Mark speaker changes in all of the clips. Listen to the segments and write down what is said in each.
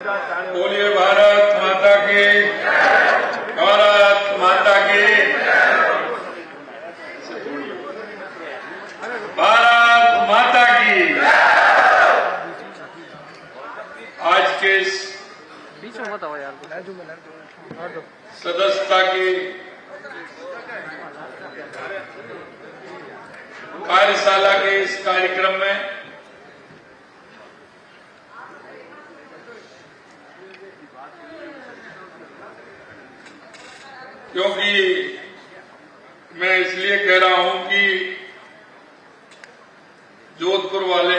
Speaker 1: बोलिए भारत माता की, भारत माता की, भारत माता की। आज के इस सदस्यता की कार्यशाला के इस कार्यक्रम में क्योंकि मैं इसलिए कह रहा हूं कि जोधपुर वाले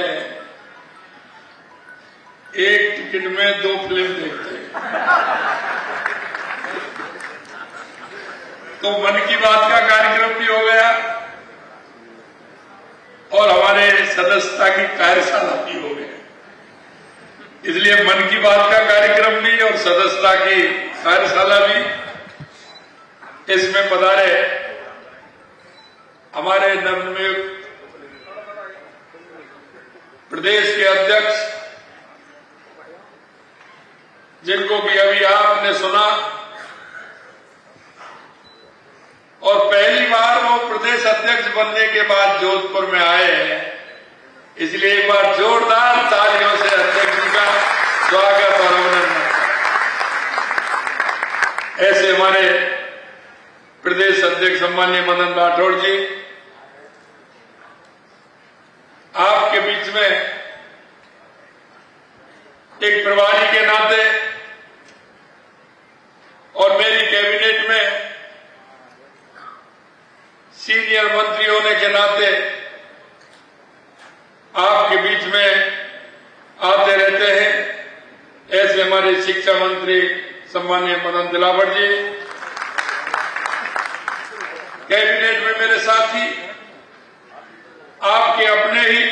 Speaker 1: एक टिकट में 2 फिल्म देखते हैं, तो मन की बात का कार्यक्रम भी हो गया और हमारे सदस्यता की कार्यशाला भी हो गया। इसलिए मन की बात का कार्यक्रम भी और सदस्यता की कार्यशाला भी इसमें पधारे हमारे नवनियुक्त प्रदेश के अध्यक्ष, जिनको भी अभी आपने सुना और पहली बार वो प्रदेश अध्यक्ष बनने के बाद जोधपुर में आए हैं, इसलिए एक बार जोरदार तालियों से अध्यक्ष जी का स्वागत और अभिनंदन। ऐसे हमारे प्रदेश अध्यक्ष सम्माननीय मदन राठौड़ जी, आपके बीच में एक प्रभारी के नाते और मेरी कैबिनेट में सीनियर मंत्री होने के नाते आपके बीच में आते रहते हैं। ऐसे हमारे शिक्षा मंत्री सम्माननीय मदन दिलावर जी, कैबिनेट में मेरे साथी, आपके अपने ही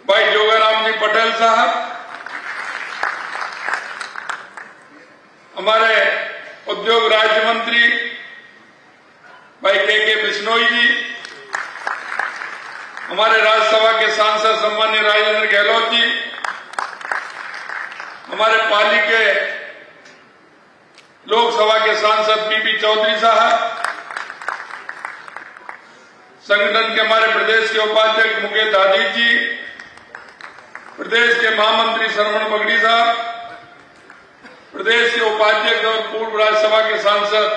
Speaker 1: भाई जोगाराम जी पटेल साहब, हमारे उद्योग राज्य मंत्री भाई के बिश्नोई जी, हमारे राज्यसभा के सांसद सम्माननीय राजेंद्र गहलोत जी, हमारे पाली के लोकसभा के सांसद पीपी चौधरी साहब, संगठन के हमारे प्रदेश के उपाध्यक्ष मुकेश आदित्य जी, प्रदेश के महामंत्री श्रवण बगड़ी साहब, प्रदेश के उपाध्यक्ष और पूर्व राज्यसभा के सांसद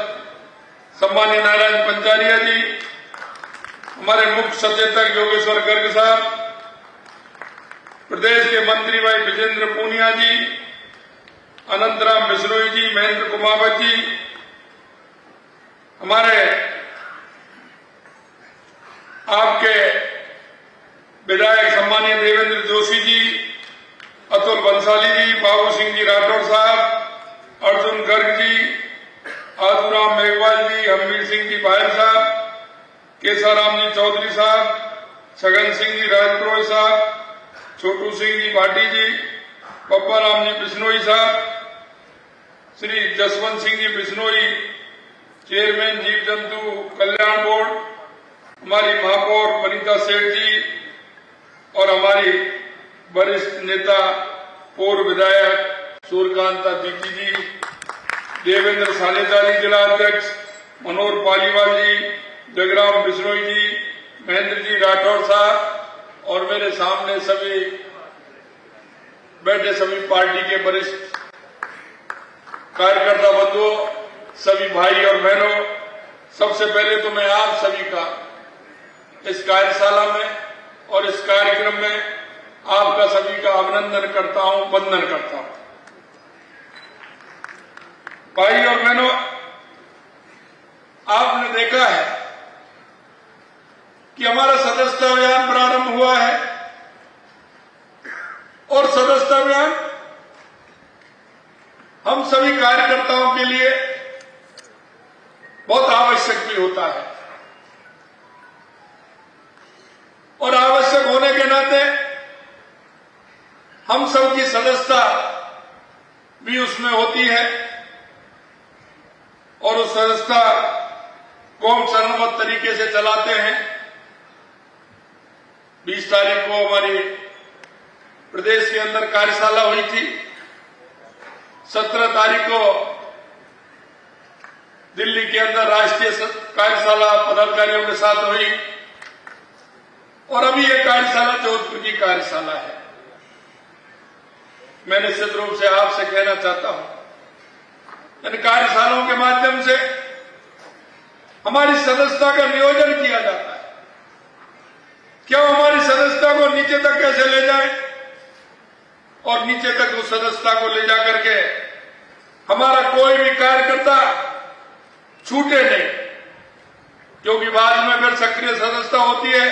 Speaker 1: सम्माननीय नारायण पंचारिया जी, हमारे मुख्य सचेतक योगेश्वर गर्ग साहब, प्रदेश के मंत्री भाई विजेंद्र पूनिया जी, अनंतराम बिश्नोई जी, महेंद्र कुमावत जी, हमारे आपके विधायक सम्माननीय देवेंद्र जोशी जी, अतुल बंसाली जी, बाबू सिंह जी राठौड़ साहब, अर्जुन गर्ग जी, आदूराम मेघवाल जी, हरमीर सिंह जी बायल साहब, केसाराम जी चौधरी साहब, छगन सिंह जी राजपुरोहित साहब, छोटू सिंह जी भाटी जी, पप्पा राम जी बिश्नोई साहब, श्री जसवंत सिंह जी बिश्नोई, चेयरमैन जीव जंतु कल्याण बोर्ड, हमारी महापौर वनिता सेठ जी और हमारी वरिष्ठ नेता पूर्व विधायक सूर्यकांता दीदी जी, देवेंद्र सालेदारी जिला अध्यक्ष मनोहर पालीवाल जी, जगराम बिश्नोई जी, महेंद्र जी राठौड़ साहब और मेरे सामने सभी बैठे सभी पार्टी के वरिष्ठ कार्यकर्ता बंधुओं, सभी भाई और बहनों, सबसे पहले तो मैं आप सभी का इस कार्यशाला में और इस कार्यक्रम में आपका सभी का अभिनंदन करता हूं, वंदन करता हूं। भाई और बहनों, आपने देखा है कि हमारा सदस्यता अभियान प्रारंभ हुआ है और सदस्यता अभियान हम सभी कार्यकर्ताओं के लिए बहुत आवश्यक भी होता है और आवश्यक होने के नाते हम सब की सदस्यता भी उसमें होती है और उस सदस्यता को हम चरणबद्ध तरीके से चलाते हैं। 20 तारीख को हमारी प्रदेश के अंदर कार्यशाला हुई थी। 17 तारीख को दिल्ली के अंदर राष्ट्रीय कार्यशाला पदाधिकारियों के साथ हुई और अभी ये कार्यशाला जोधपुर की कार्यशाला है। मैं निश्चित रूप से आपसे कहना चाहता हूं, इन कार्यशालाओं के माध्यम से हमारी सदस्यता का नियोजन किया जाता है। क्यों हमारी सदस्यता को नीचे तक कैसे ले जाए और नीचे तक उस सदस्यता को ले जाकर के हमारा कोई भी कार्यकर्ता छूटे नहीं, क्योंकि बाद में फिर सक्रिय सदस्यता होती है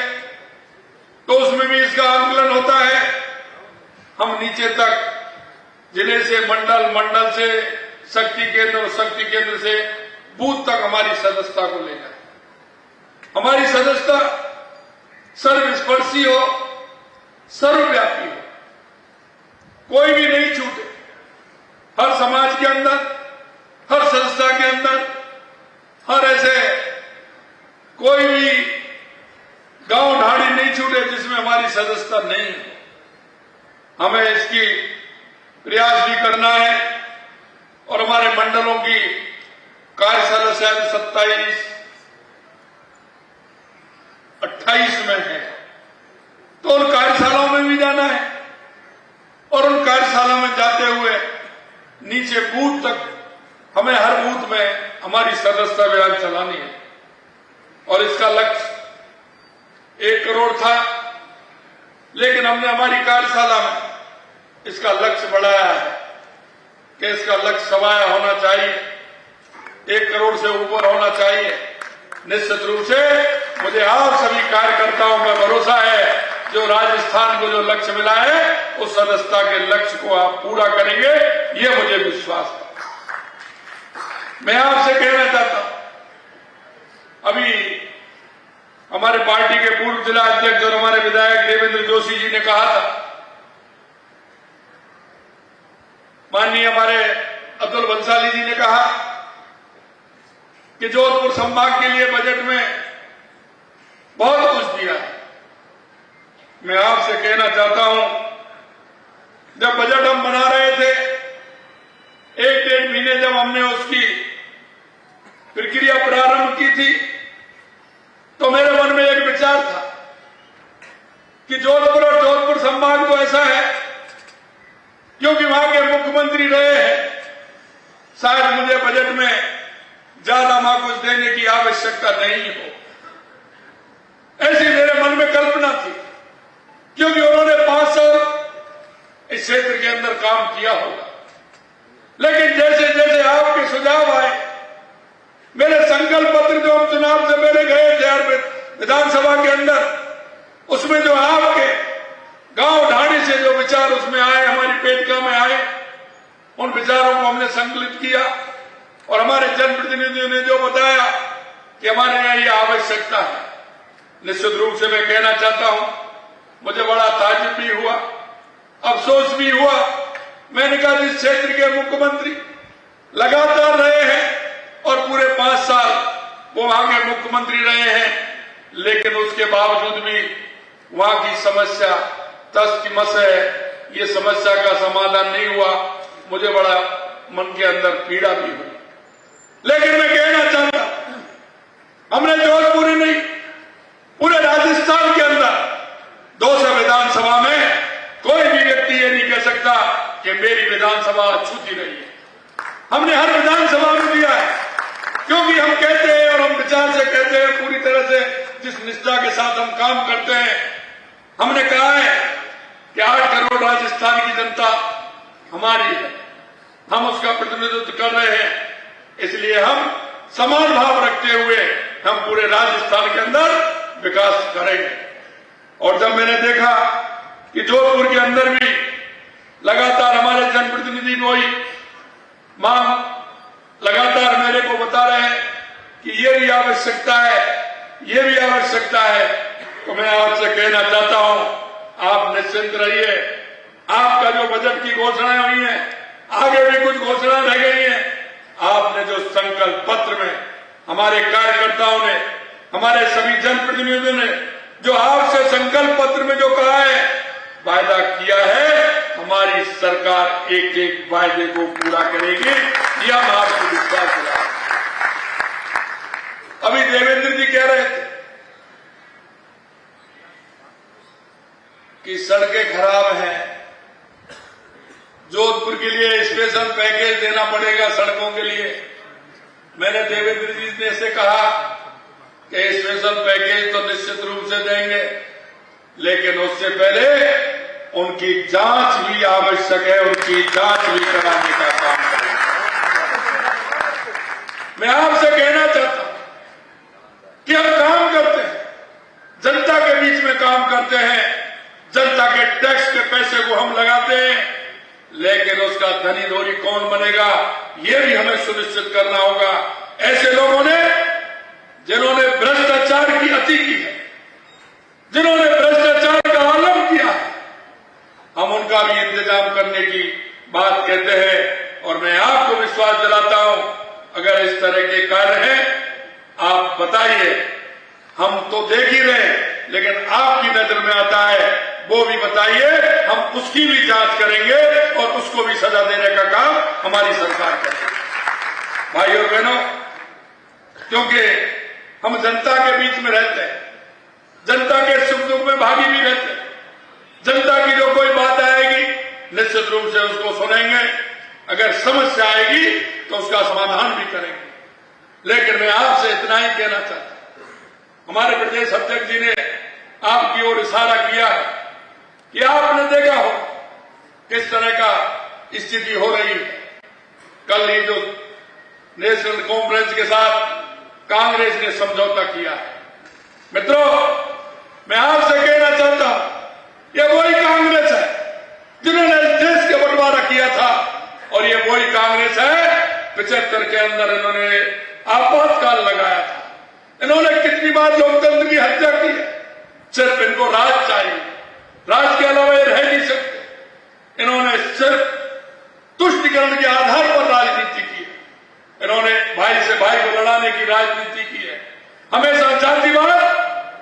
Speaker 1: तो उसमें भी इसका आंकलन होता है। हम नीचे तक जिले से मंडल, मंडल से शक्ति केंद्र और शक्ति केंद्र से बूथ तक हमारी सदस्यता को ले जाए। हमारी सदस्यता सर्वस्पर्शी हो, सर्वव्यापी हो, कोई भी नहीं छूटे। हर समाज के अंदर, हर संस्था के अंदर, हर ऐसे कोई भी गांव ढाड़ी नहीं छूटे जिसमें हमारी सदस्यता नहीं है। हमें इसकी प्रयास भी करना है और हमारे मंडलों की कार्यशाला शायद 27, 28 में है, तो उन कार्यशालाओं में भी जाना है और उन कार्यशाला में जाते हुए नीचे बूथ तक हमें हर बूथ में हमारी सदस्यता अभियान चलानी है। और इसका लक्ष्य 1 करोड़ था, लेकिन हमने हमारी कार्यशाला में इसका लक्ष्य बढ़ाया है कि इसका लक्ष्य सवाया होना चाहिए, 1 करोड़ से ऊपर होना चाहिए। निश्चित रूप से मुझे आप सभी कार्यकर्ताओं का भरोसा है, जो राजस्थान को जो लक्ष्य मिला है उस सदस्यता के लक्ष्य को आप पूरा करेंगे, ये मुझे विश्वास है। मैं आपसे कहना चाहता हूं, अभी हमारे पार्टी के पूर्व जिला अध्यक्ष और हमारे विधायक देवेंद्र जोशी जी ने कहा था, माननीय हमारे अतुल बंसाली जी ने कहा कि जोधपुर संभाग के लिए बजट में बहुत कुछ दिया है। मैं आपसे कहना चाहता हूं, जब बजट हम बना रहे थे, 1-1.5 महीने जब हमने उसकी प्रक्रिया प्रारंभ की थी, तो मेरे मन में एक विचार था कि जोधपुर और जोधपुर संभाग तो ऐसा है, क्योंकि वहां के मुख्यमंत्री रहे हैं, शायद मुझे बजट में ज्यादा वहां कुछ देने की आवश्यकता नहीं हो, ऐसी मेरे मन में कल्पना थी, क्योंकि उन्होंने 5 साल इस क्षेत्र के अंदर काम किया होगा। लेकिन जैसे जैसे आपके सुझाव आए, मेरे संकल्प पत्र जो हम चुनाव से पहले गए थे विधानसभा के अंदर, उसमें जो आपके गांव ढाणी से जो विचार उसमें आए, हमारी पेटिका में आए, उन विचारों को हमने संकलित किया और हमारे जनप्रतिनिधियों ने जो बताया कि हमारे यहां ये आवश्यकता है। निश्चित रूप से मैं कहना चाहता हूं, मुझे बड़ा ताज्जुब भी हुआ, अफसोस भी हुआ। मैंने कहा जिस क्षेत्र के मुख्यमंत्री लगातार रहे हैं और पूरे 5 साल वो वहां के मुख्यमंत्री रहे हैं, लेकिन उसके बावजूद भी वहां की समस्या तस की मस है, ये समस्या का समाधान नहीं हुआ। मुझे बड़ा मन के अंदर पीड़ा भी हुई। लेकिन मैं कहना चाहता हूं, हमने जोधपुर ही नहीं, पूरे राजस्थान के अंदर 200 विधानसभा में कोई भी व्यक्ति ये नहीं कह सकता कि मेरी विधानसभा अछूती रही है। हमने हर विधानसभा में दिया है, क्योंकि हम कहते हैं और हम विचार से कहते हैं, पूरी तरह से जिस निष्ठा के साथ हम काम करते हैं। हमने कहा है कि 8 करोड़ राजस्थान की जनता हमारी है, हम उसका प्रतिनिधित्व कर रहे हैं, इसलिए हम समान भाव रखते हुए हम पूरे राजस्थान के अंदर विकास करेंगे। और जब मैंने देखा कि जोधपुर के अंदर भी लगातार हमारे जनप्रतिनिधि वही मांग लगातार मेरे को बता रहे हैं कि ये भी आवश्यकता है, ये भी आवश्यकता है, तो मैं आपसे कहना चाहता हूं, आप निश्चिंत रहिए। आपका जो बजट की घोषणाएं हुई हैं, आगे भी कुछ घोषणाएं रह गई हैं। आपने जो संकल्प पत्र में हमारे कार्यकर्ताओं ने, हमारे सभी जनप्रतिनिधियों ने जो आपसे संकल्प पत्र में जो कहा है वायदा किया है, हमारी सरकार एक एक वायदे को पूरा करेगी, यह हम आपको विश्वास दिलाते हैं। अभी देवेंद्र जी कह रहे थे कि सड़कें खराब हैं, जोधपुर के लिए स्पेशल पैकेज देना पड़ेगा सड़कों के लिए। मैंने देवेंद्र जी ने से कहा कि स्पेशल पैकेज तो निश्चित रूप से देंगे, लेकिन उससे पहले उनकी जांच भी आवश्यक है, उनकी जांच भी कराने का काम करें। मैं आपसे कहना चाहता हूं कि हम काम करते हैं, जनता के बीच में काम करते हैं, जनता के टैक्स के पैसे को हम लगाते हैं, लेकिन उसका धनी धोरी कौन बनेगा, यह भी हमें सुनिश्चित करना होगा। ऐसे लोगों ने जिन्होंने भ्रष्टाचार की अति की है, जिन्होंने भ्रष्टाचार का आलम किया है, हम उनका भी इंतजाम करने की बात कहते हैं। और मैं आपको विश्वास दिलाता हूं, अगर इस तरह के कार्य हैं, आप बताइए, हम तो देख ही रहे हैं, लेकिन आपकी नजर में आता है वो भी बताइए, हम उसकी भी जांच करेंगे और उसको भी सजा देने का काम हमारी सरकार करेगी। भाई और बहनों, क्योंकि हम जनता के बीच में रहते हैं, जनता के सुख दुख में भागी भी रहते हैं, जनता की जो कोई बात आएगी निश्चित रूप से उसको सुनेंगे, अगर समस्या आएगी तो उसका समाधान भी करेंगे। लेकिन मैं आपसे इतना ही कहना चाहता हूं, हमारे प्रदेश अध्यक्ष जी ने आपकी ओर इशारा किया है कि आपने देखा हो किस तरह का स्थिति हो रही है। कल ही जो नेशनल कॉन्फ्रेंस के साथ कांग्रेस ने समझौता किया है, मित्रों मैं आपसे कहना चाहता हूं, यह वही कांग्रेस है जिन्होंने इस देश के बंटवारा किया था, और ये वही कांग्रेस है 75 के अंदर इन्होंने आपातकाल लगाया था। इन्होंने कितनी बार लोकतंत्र की हत्या की है। सिर्फ इनको राज चाहिए, राज के अलावा ये रह नहीं सकते। इन्होंने सिर्फ तुष्टिकरण के आधार पर राजनीति की है, इन्होंने भाई से भाई को लड़ाने की राजनीति की है। हमेशा जातिवाद,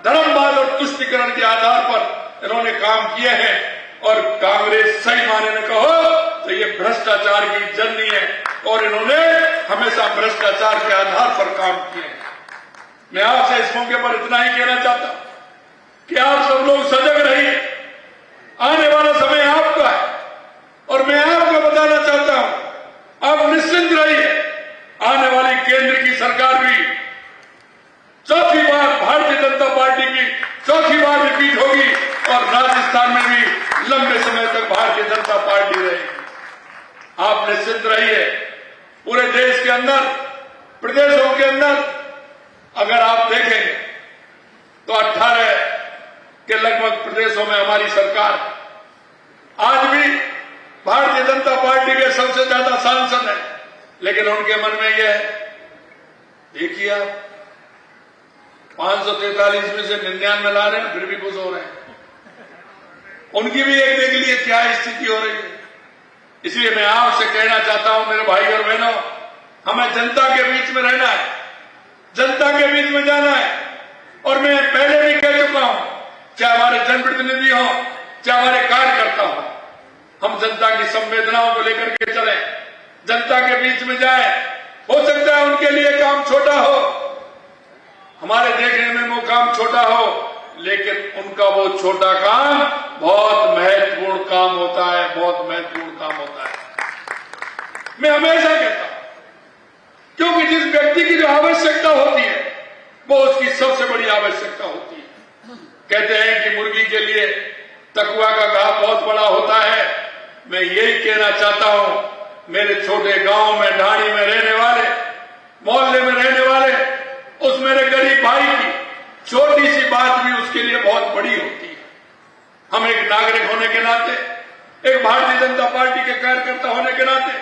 Speaker 1: धर्मवाद और तुष्टिकरण के आधार पर इन्होंने काम किए हैं। और कांग्रेस सही माने में कहो तो ये भ्रष्टाचार की जननी है, और इन्होंने हमेशा भ्रष्टाचार के आधार पर काम किए हैं। मैं आपसे इस मौके पर इतना ही कहना चाहता हूं कि आप सब लोग सजग रहिए, आने वाला समय आपका है। और मैं आपको बताना चाहता हूं, आप निश्चिंत रहिए, आने वाली केंद्र की सरकार भी चौथी बार भारतीय जनता पार्टी की चौथी बार रिपीट होगी, और राजस्थान में भी लंबे समय तक भारतीय जनता पार्टी रहेगी। आप निश्चिंत रहिए। पूरे देश के अंदर, प्रदेशों के अंदर अगर आप देखेंगे तो 18 के लगभग प्रदेशों में हमारी सरकार, आज भी भारतीय जनता पार्टी के सबसे ज्यादा सांसद हैं, लेकिन उनके मन में यह है, देखिए आप 543 में से 99 ला रहे हैं, फिर भी खुश हो रहे हैं। उनकी भी एक देख लिए क्या स्थिति हो रही है। इसलिए मैं आपसे कहना चाहता हूं मेरे भाई और बहनों, हमें जनता के बीच में रहना है, जनता के बीच में जाना है। और मैं पहले भी कह चुका हूं, चाहे हमारे जनप्रतिनिधि हो, चाहे हमारे कार्यकर्ता हो, हम जनता की संवेदनाओं को लेकर के चले, जनता के बीच में जाए। हो सकता है उनके लिए काम छोटा हो, हमारे देखने में वो काम छोटा हो, लेकिन उनका वो छोटा काम बहुत महत्वपूर्ण काम होता है, बहुत महत्वपूर्ण काम होता है। मैं हमेशा कहता हूं, क्योंकि जिस व्यक्ति की जो आवश्यकता होती है वो उसकी सबसे बड़ी आवश्यकता होती है। कहते हैं कि मुर्गी के लिए तकुआ का घाव बहुत बड़ा होता है। मैं यही कहना चाहता हूं, मेरे छोटे गांव में, ढाणी में रहने वाले, मोहल्ले में रहने वाले उस मेरे गरीब भाई की छोटी सी बात भी उसके लिए बहुत बड़ी होती है। हम एक नागरिक होने के नाते, एक भारतीय जनता पार्टी के कार्यकर्ता होने के नाते,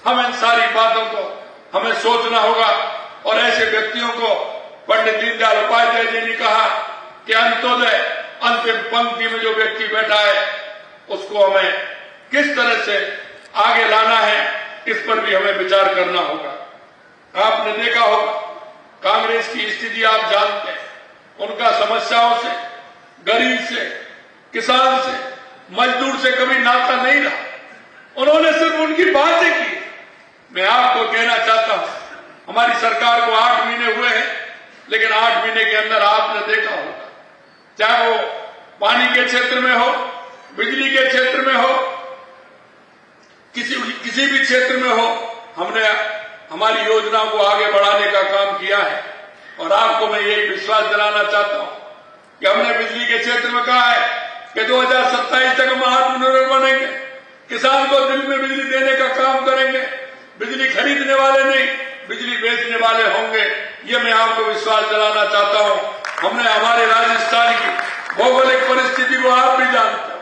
Speaker 1: हम इन सारी बातों को हमें सोचना होगा। और ऐसे व्यक्तियों को पंडित दीनदयाल उपाध्याय जी ने कहा कि अंत्योदय, अंतिम पंक्ति में जो व्यक्ति बैठा है उसको हमें किस तरह से आगे लाना है, इस पर भी हमें विचार करना होगा। आपने देखा होगा कांग्रेस की स्थिति आप जानते हैं, उनका समस्याओं से, गरीब से, किसान से, मजदूर से कभी नाता नहीं रहा, उन्होंने सिर्फ उनकी बातें की। मैं आपको कहना चाहता हूं, हमारी सरकार को 8 महीने हुए हैं, लेकिन 8 महीने के अंदर आपने देखा होगा, चाहे वो पानी के क्षेत्र में हो, बिजली के क्षेत्र में हो, किसी भी क्षेत्र में हो, हमने हमारी योजनाओं को आगे बढ़ाने का काम किया है। और आपको मैं यही विश्वास दिलाना चाहता हूं कि हमने बिजली के क्षेत्र में कहा है कि 2027 तक हम आत्मनिर्भर बनेंगे, किसान को दिल में बिजली देने का काम करेंगे, बिजली खरीदने वाले नहीं, बिजली बेचने वाले होंगे। ये मैं आपको विश्वास दिलाना चाहता हूं। हमने हमारे राजस्थान की भौगोलिक परिस्थिति को आप भी जानते हो,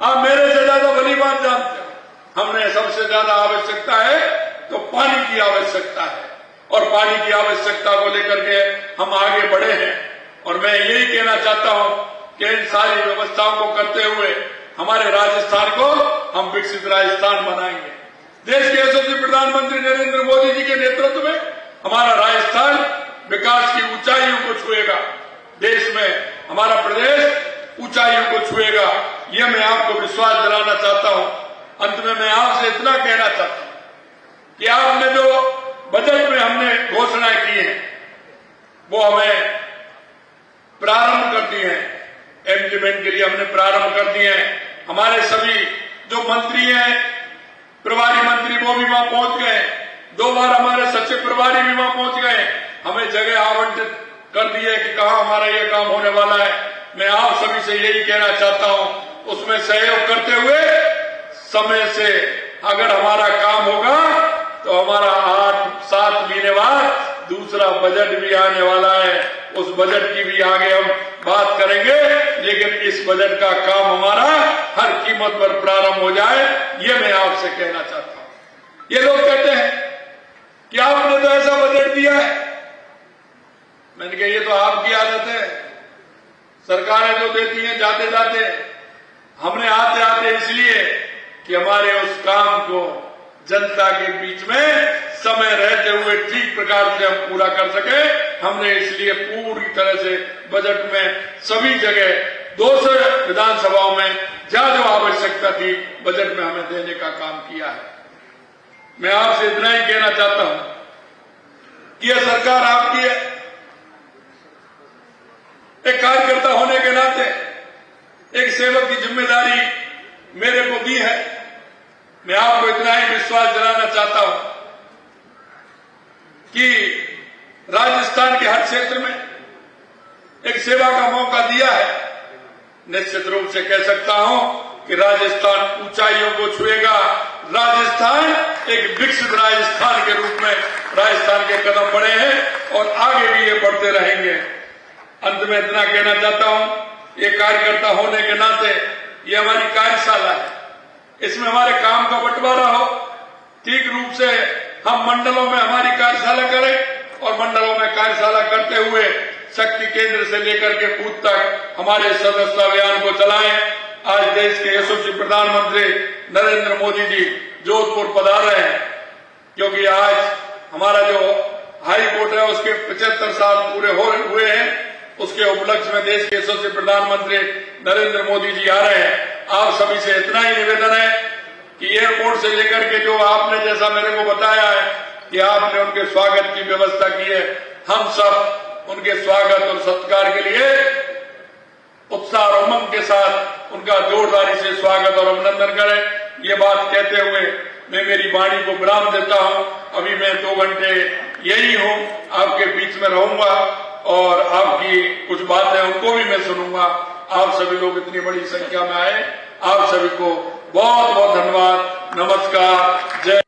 Speaker 1: आप मेरे से ज्यादा भली बात जानते हो। हमने सबसे ज्यादा आवश्यकता है तो पानी की आवश्यकता है, और पानी की आवश्यकता को लेकर के हम आगे बढ़े हैं। और मैं यही कहना चाहता हूं कि इन सारी व्यवस्थाओं को करते हुए हमारे राजस्थान को हम विकसित राजस्थान बनाएंगे। देश के यशस्वी प्रधानमंत्री नरेंद्र मोदी जी के नेतृत्व में हमारा राजस्थान विकास की ऊंचाइयों को छुएगा, देश में हमारा प्रदेश ऊंचाइयों को छुएगा। यह मैं आपको विश्वास दिलाना चाहता हूं। अंत में मैं आपसे इतना कहना चाहता हूं कि आपने जो बजट में हमने घोषणाएं की हैं, वो हमें प्रारंभ कर दी है, इम्प्लीमेंट के लिए हमने प्रारंभ कर दिए हैं। हमारे सभी जो मंत्री हैं, प्रभारी मंत्री, वो भी वहां पहुंच गए। 2 बार हमारे सचिव प्रभारी भी वहां पहुंच गए। हमें जगह आवंटित कर दी है कि कहां हमारा ये काम होने वाला है। मैं आप सभी से यही कहना चाहता हूं, उसमें सहयोग करते हुए समय से अगर हमारा काम होगा तो हमारा 8-7 महीने बाद दूसरा बजट भी आने वाला है। उस बजट की भी आगे हम बात करेंगे, लेकिन इस बजट का काम हमारा हर कीमत पर प्रारंभ हो जाए, ये मैं आपसे कहना चाहता हूं। ये लोग कहते हैं कि आपने तो ऐसा बजट दिया है। मैंने कहा ये तो आपकी आदत है, सरकारें जो देती हैं जाते जाते, हमने आते आते इसलिए कि हमारे उस काम को जनता के बीच में समय रहते हुए ठीक प्रकार से हम पूरा कर सके, हमने इसलिए पूरी तरह से बजट में सभी जगह 200 विधानसभाओं में जहां जो आवश्यकता थी बजट में हमें देने का काम किया है। मैं आपसे इतना ही कहना चाहता हूं कि यह सरकार आपकी है। एक कार्यकर्ता होने के नाते एक सेवक की जिम्मेदारी मेरे को दी है। मैं आपको इतना ही विश्वास दिलाना चाहता हूं कि राजस्थान के हर क्षेत्र में एक सेवा का मौका दिया है। निश्चित रूप से कह सकता हूं कि राजस्थान ऊंचाइयों को छुएगा। राजस्थान एक विकसित राजस्थान के रूप में राजस्थान के कदम बढ़े हैं और आगे भी ये बढ़ते रहेंगे। अंत में इतना कहना चाहता हूं, ये कार्यकर्ता होने के नाते ये हमारी कार्यशाला है, इसमें हमारे काम का बंटवारा हो। ठीक रूप से हम मंडलों में हमारी कार्यशाला करें और मंडलों में कार्यशाला करते हुए शक्ति केंद्र से लेकर के बूथ तक हमारे सदस्यता अभियान को चलाएं। आज देश के यशस्वी प्रधानमंत्री नरेंद्र मोदी जी जोधपुर पधार रहे हैं, क्योंकि आज हमारा जो हाई कोर्ट है उसके 75 साल पूरे हुए हैं। उसके उपलक्ष्य में देश के यशस्वी प्रधानमंत्री नरेंद्र मोदी जी आ रहे हैं। आप सभी से इतना ही निवेदन है कि एयरपोर्ट से लेकर के जो आपने जैसा मेरे को बताया है कि आपने उनके स्वागत की व्यवस्था की है, हम सब उनके स्वागत और सत्कार के लिए उत्साह और उमंग के साथ उनका जोरदारी से स्वागत और अभिनंदन करें। ये बात कहते हुए मैं मेरी वाणी को विराम देता हूं। अभी मैं 2 घंटे यही हूं, आपके बीच में रहूंगा और आपकी कुछ बातें उनको भी मैं सुनूंगा। आप सभी लोग इतनी बड़ी संख्या में आए, आप सभी को बहुत बहुत धन्यवाद। नमस्कार। जय